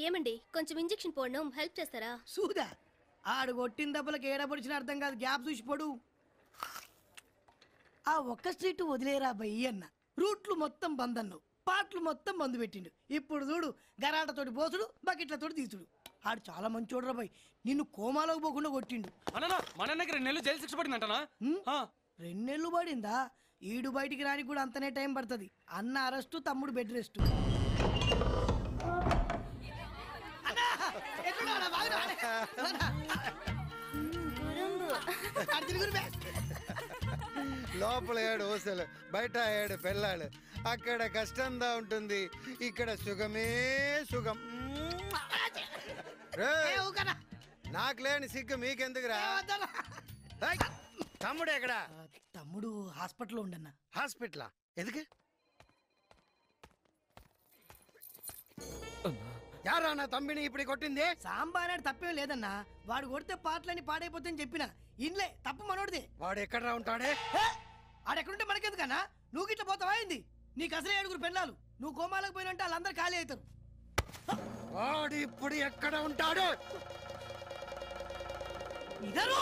ఏమండి కొంచెం injection పోడడం help చేస్తారా? సూదా ఆడు కొట్టిన దెబ్బలకు ఏడపడిచిన అర్థం కాదు, గ్యాప్ చూసి పొడు. ఆ ఒక్క స్ట్రీట్ వదిలేరా బయ్యి అన్న, రూట్లు మొత్తం బంద్ అన్నావు, పాటలు మొత్తం బంద్ పెట్టిండు. ఇప్పుడు చూడు గరాటతోటి పోసుడు, బకెట్లతోటి తీసుడు. ఆడు చాలా మంచోడురా బయ్, నిన్ను కోమాలోకి పోకుండా కొట్టిండు. మన 2 నెలలు జైలు శిక్ష పడిందంటనా? 2 నెలలు పడిందా? ఈడు బయటికి రానికి కూడా అంతనే టైం పడుతుంది. అన్న అరెస్టు, తమ్ముడు బెడ్ రెస్ట్. లోపల 7 ఊసలు, బయట 7 పిల్లలు. అక్కడ కష్టంగా ఉంటుంది, ఇక్కడ సుఖమే సుఖం. నాకు లేని సిగ్గు మీకెందుకురా? తమ్ముడు ఎక్కడా? తమ్ముడు హాస్పిటల్లో ఉండన్నా. హాస్పిటలా? ఎందుకు? యారా నా తమ్మిని ఇప్పుడు కొట్టింది? సాంబారాడు తప్పేం లేదన్నా, వాడు కొడితే పాటలని పాడైపోతుందని చెప్పిన ఇన్లే, తప్పు మనోడిదే. వాడు ఎక్కడరా ఉంటాడే? ఆడెక్కడుంటే మనకెందుకన్నా? నువ్వు గిట్ల పోతావా అయింది? నీకు అసలే 7 పెళ్ళాలు, నువ్వు కోమాలకు పోయినంటే వాళ్ళందరూ ఖాళీ అవుతారు. వాడు ఇప్పుడు ఎక్కడ ఉంటాడు? ఇదరు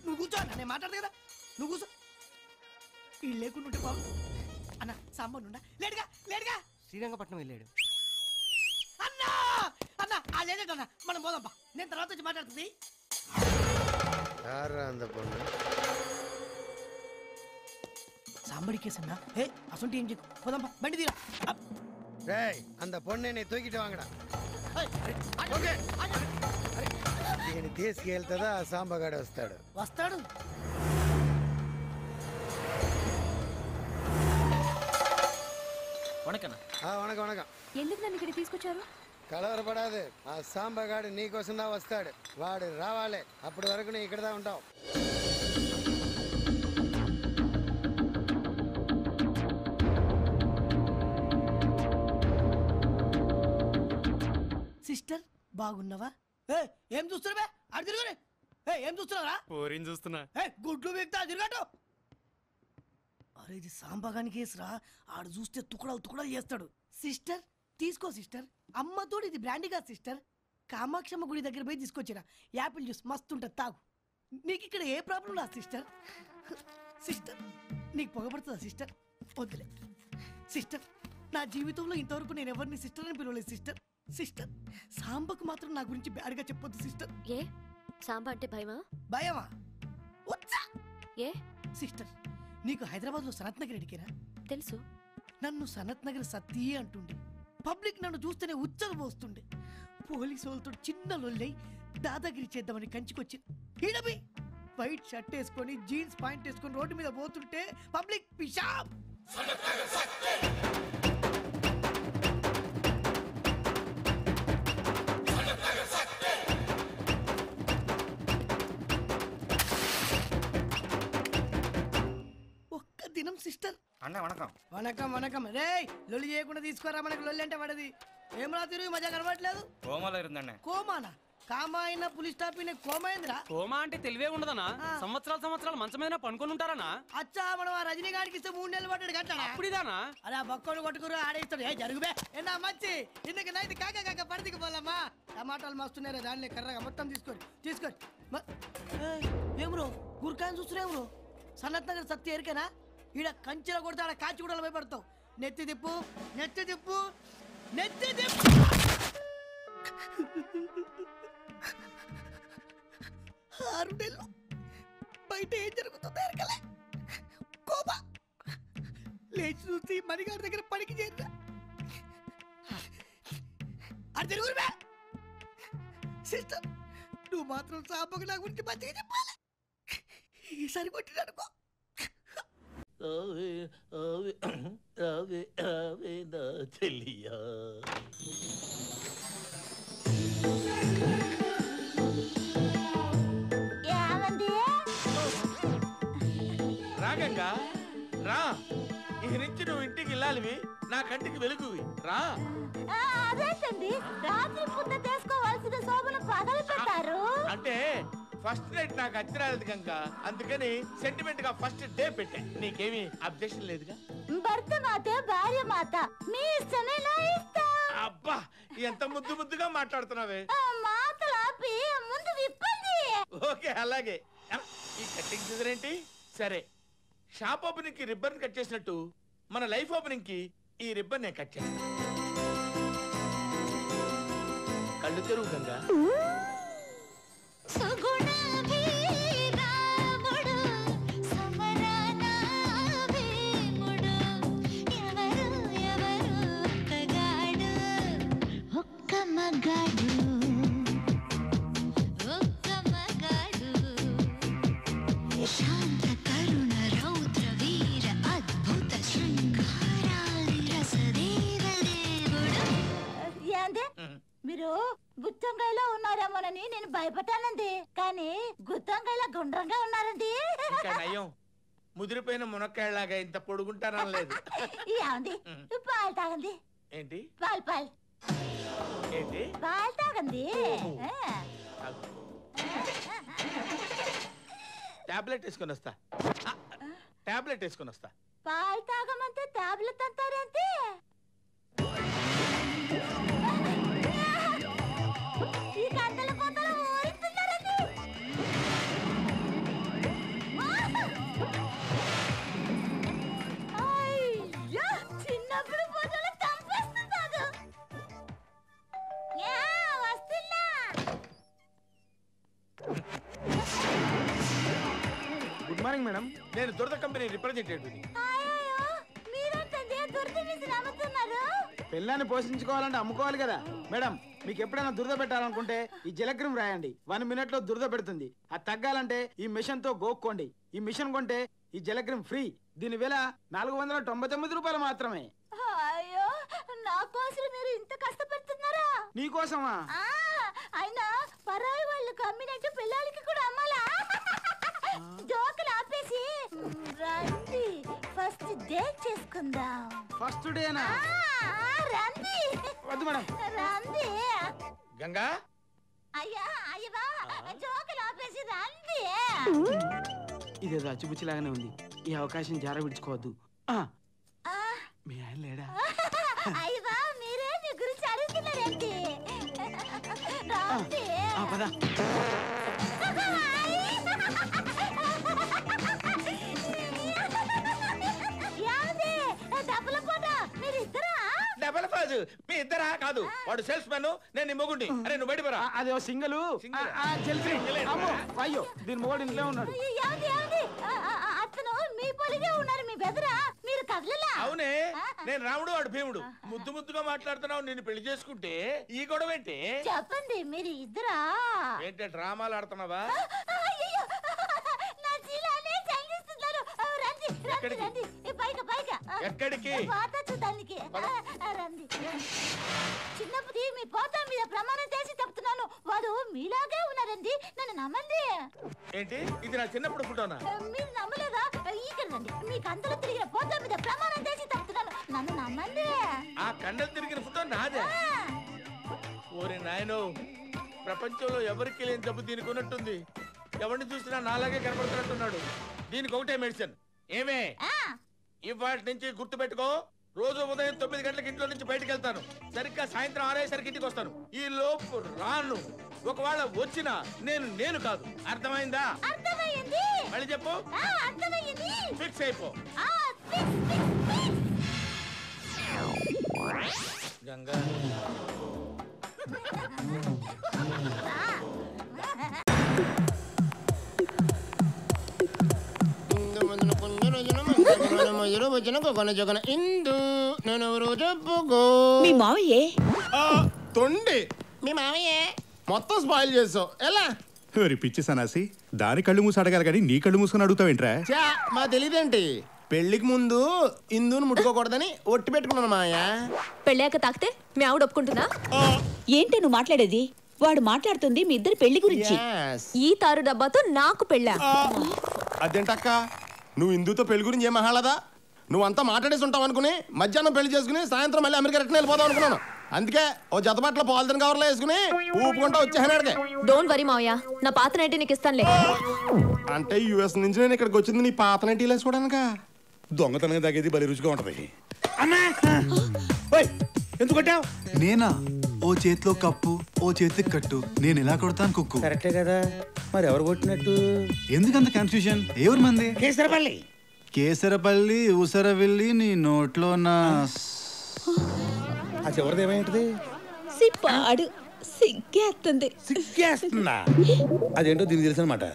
నువ్వు కూర్చో అన్న, నేను మాట్లాడదు కదా, నువ్వు కూర్చో. వీళ్ళు లేకుండా ఉంటే బాబు అన్న. సాంబార్ ఉండా? లేడుగా లేడుగా, శ్రీరంగపట్నం వెళ్ళాడు. అన్నా అన్న ఆ లేదన్నా, మనం పోదాంపా, నేను తర్వాత వచ్చి మాట్లాడుతుంది. సాంబడి కేసు అన్నా. ఏ అసలు ఏం చెప్పు, పోదాంపా, బండి తీరా. அந்த பொண்ணை நீ தூக்கிட்டு வாங்கடா. దీన్ని తీసుకెళ్తుందా సాంబగాడు వస్తాడు. వణకం. ఎందుకు నన్ను ఇక్కడ తీసుకొచ్చారు? కలవరపడాదు, ఆ సాంబగాడు నీకోసం దా వస్తాడు. వాడు రావాలి, అప్పటి వరకు నీ ఇక్కడదా ఉంటావు. సిస్టర్ బాగున్నావా? ఏం చూస్తున్నావే? అడు తిరుగురే. ఏం చూస్తున్నారా? పోరిని చూస్తున్నా. గుడ్లు వీక్తా తిరగటు. అరే ఇది సాంబగాని కేసురా, ఆడు చూస్తే తుకడలు చేస్తాడు. సిస్టర్ తీసుకో సిస్టర్, అమ్మతోడు ఇది బ్రాండీ కాదు సిస్టర్. కామాక్షమ్మ గుడి దగ్గర పోయి తీసుకొచ్చిరా, యాపిల్ జ్యూస్ మస్తు ఉంటుంది, తాగు. నీకు ఇక్కడ ఏ ప్రాబ్లం రా సిస్టర్? సిస్టర్ నీకు పొగపడుతుందా సిస్టర్? వద్దులే సిస్టర్, నా జీవితంలో ఇంతవరకు నేను ఎవరిని సిస్టర్ అని పిలవలేదు సిస్టర్. సిస్టర్ సాంబకు మాత్రం నా గురించి బ్యాడ్గా చెప్పొద్దు సిస్టర్. ఏ సాంబ అంటే భయమా? భయమా? ఏ సిస్టర్ నీకు హైదరాబాద్ లో సనత్ నగర్ ఎడికేనా? తెలుసు. నన్ను సనత్ నగర్ సతీ అంటుండే, పబ్లిక్ నన్ను చూస్తేనే ఉచ్చలు పోస్తుండే. పోలీసు వాళ్ళతో చిన్న లొల్లై దాదాగిరి చేద్దామని కంచికొచ్చి ఈడబి వైట్ షర్ట్ వేసుకొని జీన్స్ పాయింట్ వేసుకొని రోడ్డు మీద పోతుంటే పబ్లిక్ పిషాబ్. ఒక్క దినం సిస్టర్. అన్న వణకం. వణకం రే, లొల్లి చేయకుండా తీసుకోరా, మనకు లొల్లి అంటే పడది. ఏమరా తిరుగు మజా కనబడట్లేదు? కోమాలో ఉందండి. కోమానా? కామా అయినా పులిస్ స్టాప్ కోమైందిరా. కోమా అంటే తెలివే ఉండదనా? సంవత్సరాలు మంచం మీద పనుకొని ఉంటారనా? అచ్చా మనం ఆ రజనీకాడికి ఇస్తే 3 నెలలు పట్టాడు కట్టాడా? అప్పుడిదానా? అలా బొక్కను కొట్టుకురు ఆడేస్తాడు. జరుగుబే ఎన్నా మంచి ఇందుకు నైట్ కాక పడిదికి పోలమ్మా. టమాటాలు మస్తున్నారా, దాన్ని కర్రగా మొత్తం తీసుకోరు. ఏమ్రో గుర్కాని చూస్తున్నావు? సనత్ నగర్ సత్య ఎరికేనా? ఈడ కంచెల కొడితే ఆడ కాచి కూడా భయపడతావు. నెత్తి తిప్పు. 6 నెలలు బయట ఏం జరుగుతుందో ఎరకలే. కోపా లేచి చూసి మణిగారి దగ్గర పనికి చేద్దా. అది తిరుగురువే. సిస్టర్ నువ్వు మాత్రం సాంబకు నా గురించి మంచిగా చెప్పాలి. ఈసారి కొట్టిననుకో. చెల్లియా రాగంగా రా, ఇక నుంచి నువ్వు ఇంటికి వెళ్ళాలివి, నా కంటికి వెలుగువి. రా. అదేంటండి రాత్రి పూట చేసుకోవాల్సిన శోభను పగలు పెట్టారు? అంటే ఫస్ట్ నైట్ నాకు అచ్చరాలేదు గంగ, అందుకని సెంటిమెంట్ గా ఫస్ట్ డే పెట్టా. నీకేమి అబ్జెక్షన్ లేదుగా? భర్త మాత భార్య మాత మీ ఇష్టమే నా ఇష్టం. అబ్బా ఎంత ముద్దు ముద్దుగా మాట్లాడుతున్నావే. మాటలు ఆపి ముందు విప్పండి. ఓకే అలాగే. ఈ కట్టింగ్ సీజన్ ఏంటి? సరే, షాప్ ఓపెనింగ్ కి రిబ్బన్ కట్ చేసినట్టు మన లైఫ్ ఓపెనింగ్ కి ఈ రిబ్బన్ నేను కట్ చేస్తాను. కళ్ళు తెరువు గంగా. సుగుణ వీరాముడు సమరణ భీముడు ఎవరు ఎవరు ఒక్కగాడు ఒక్క మగాడు ఒక్క మగాడు శాంత కరుణ రౌద్ర వీర అద్భుత శృంగారాది రసదేవ దేవుడు. ఏంది మీరు గుత్తంకాయలో ఉన్నారేమోనని నేను భయపడ్డానండి, కానీ గుత్తంకాయలో గుండ్రంగా ఉన్నారండి. ఇంకా నయం, ముదిరిపోయిన మునక్కాయలాగా ఇంత పొడుగుంటానని లేదు. ఏమండి పాలు తాగండి. ఏంటి పాలు పాలు ఏంటి? పాలు తాగండి. టాబ్లెట్ వేసుకొని వస్తా. టాబ్లెట్ వేసుకొని వస్తా. పాలు తాగమంటే టాబ్లెట్ అంటారంటే ఈ గంటల కోతలు ఊరిస్తున్నారండి. అయ్యో, చిన్నప్పుడు ఫోటోలు చంపేస్తున్నాడు. వస్తున్నా. గుడ్ మార్నింగ్ మేడం, నేను దురద కంపెనీ రిప్రజెంటేటివ్ని. అయ్యో, మీరేంటండి దుర్ది మీద నమ్ముతున్నారు? పిల్లాన్ని పోషించుకోవాలంటే అమ్ముకోవాలి కదా మేడం. మీకు ఎప్పుడైనా దురద పెట్టాలనుకుంటే ఈ జలక్రీమ్ రాయండి, 1 minute లో దురద పెడుతుంది. అది తగ్గాలంటే ఈ మిషన్ తో గోక్కోండి. ఈ మిషన్ కొంటే ఈ జలక్రీమ్ ఫ్రీ. దీని విల 499 రూపాయలు మాత్రమే. అయ్యో, నా కోసం మీరు ఇంత కష్టపడుతున్నారా? నీకోసమా? అయినా పరాయి వాళ్ళకి అమ్మినట్టు పిల్లలకి కూడా అమ్మాలా? జోకులు ఆపేసి రండి ఫస్ట్ డేట్ చేసుకుందాం. ఫస్ట్ డేనా? రండి. వద్దు మేడం. రండి. గంగా అయ్యా అయ్యవా, జోకులు ఆపేసి రండి. ఇదేదో అచ్చుపుచ్చిలాగానే ఉంది. ఈ అవకాశం జార విడుచుకోవద్దు. మీ ఆయన లేడా? అయ్యవా, మీరే మీ గురించి అడుగుతున్నారండి. రండి. పద. డబల్ ఫాజు మీ ఇద్దరా? కాదు, వాడు సేల్స్ మ్యాన్, నేను నీ మొగుడిని. అరే నువ్వు బయట పరా. అదే సింగల్. అయ్యో, దీని మొగడు ఇంట్లో ఉన్నాడు. అతను మీ పొలిగే ఉన్నారు, మీ బెదరా. మీరు కదలలా? అవునే, నేను రాముడు వాడు భీముడు. ముద్దు ముద్దుగా మాట్లాడుతున్నావు. నిన్ను పెళ్లి చేసుకుంటే ఈ గొడవ ఏంటి? చెప్పండి, మీరు ఇద్దరా? ఏంటి డ్రామాలు ఆడుతున్నావా? నా జీలానే చంగిస్తున్నారు. రండి రండి రండి. పైగా పైగా. ఎక్కడికి? పాత చూడడానికి రండి. చిన్నప్పుడు మీ పోత మీద ప్రమాణం చేసి చెప్తున్నాను, వాడు మీలాగే ఉన్నారండి. నన్ను నమ్మండి. ఏంటి ఇది? నా చిన్నప్పుడు ఫోటోనా? మీరు నమ్మలేదా? ఇక్కడ రండి. మీ కందలు తిరిగిన పోత మీద ప్రమాణం చేసి చెప్తున్నాను, నన్ను నమ్మండి. ఆ కండలు తిరిగిన ఫోటో నాదే. ఓరి నాయనో, ప్రపంచంలో ఎవరికి లేని జబ్బు దీనికి ఉన్నట్టుంది. ఎవరిని చూసినా నాలాగే కనబడుతున్నట్టున్నాడు. దీనికి ఒకటే మెడిసిన్. ఏమే, ఇవాటి నుంచి గుర్తు పెట్టుకో. రోజు ఉదయం 9 గంటలకు ఇంట్లో నుంచి బయటకు వెళ్తాను. సరిగ్గా సాయంత్రం 6 అయ్యేసరికి ఇంటికి వస్తాను. ఈ లోపు రాను. ఒకవేళ వచ్చినా నేను కాదు. అర్థమైందా? అర్థమైంది. మళ్ళీ చెప్పు. అర్థమైంది. ఫిక్స్ అయిపో. గంగా మీ మావయ్యే తొండి. మీ మావయ్యే మొత్తం స్పాయిల్ చేసావు. ఎలా పిచ్చి సన్నాసి, దాని కళ్ళు మూసి అడగాలి కానీ నీ కళ్ళు మూసుకొని అడుగుతావేంట్రా? మా తెలియదేంటి? పెళ్లికి ముందు ఇందుని ముట్టుకోకూడదని ఒట్టి పెట్టుకున్నాను మాయా. పెళ్ళాక తాకితే మీ ఆవిడ ఒప్పుకుంటుందా? ఏంటి నువ్వు మాట్లాడేది? వాడు మాట్లాడుతుంది మీ ఇద్దరు పెళ్లి గురించి. ఈ తారు డబ్బాతో నాకు పెళ్ళా? అదేంటక్క, నువ్వు ఇందుతో పెళ్లి గురించి ఏం మహాలదా? నువ్వంతా మాట్లాడేసి ఉంటావు అనుకుని మధ్యాహ్నం పెళ్లి చేసుకుని సాయంత్రం మళ్ళీ అమెరికా రిటర్న్ వెళ్ళిపోదాం అనుకున్నాను. అందుకే ఓ జత బట్టల పాలిథిన్ కవర్లో వేసుకుని ఊపుకుంటా వచ్చేసాను అడిగే. డోంట్ వరీ మావయ్య, నా పాత నైటీ నీకు ఇస్తానులే. అంటే యుఎస్ నుంచి నేను ఇక్కడికి వచ్చింది నీ పాత నైటీలు వేసుకోవడానికా? దొంగతనం తగ్గేది బలి రుచిగా ఉంటది. ఎందుకు కొట్టావు? నేనా? ఓ చేతిలో కప్పు, ఓ చేతికి కట్టు. నేను ఎలా కొడతాను కుక్కు? కరెక్టే కదా, మరి ఎవరు కొట్టినట్టు? ఎందుకంత కన్ఫ్యూజన్? ఎవరు మంది? కేసరపల్లి. కేసరపల్లి ఊసరవెల్లి నీ నోట్లో నా ఆ చివరిది ఏమైంటది? సిప్పాడు సిగ్గేస్తుంది. సిగ్గేస్తుందా? అదేంటో దీనికి తెలుసు అనమాట.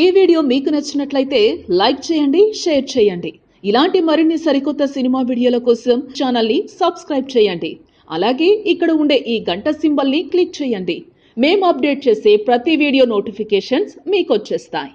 ఈ వీడియో మీకు నచ్చినట్లయితే లైక్ చేయండి, షేర్ చేయండి. ఇలాంటి మరిన్ని సరికొత్త సినిమా వీడియోల కోసం ఛానల్ని సబ్స్క్రైబ్ చేయండి. అలాగే ఇక్కడ ఉండే ఈ గంట సింబల్ని క్లిక్ చేయండి. మేము అప్డేట్ చేసే ప్రతి వీడియో నోటిఫికేషన్స్ మీకు వచ్చేస్తాయి.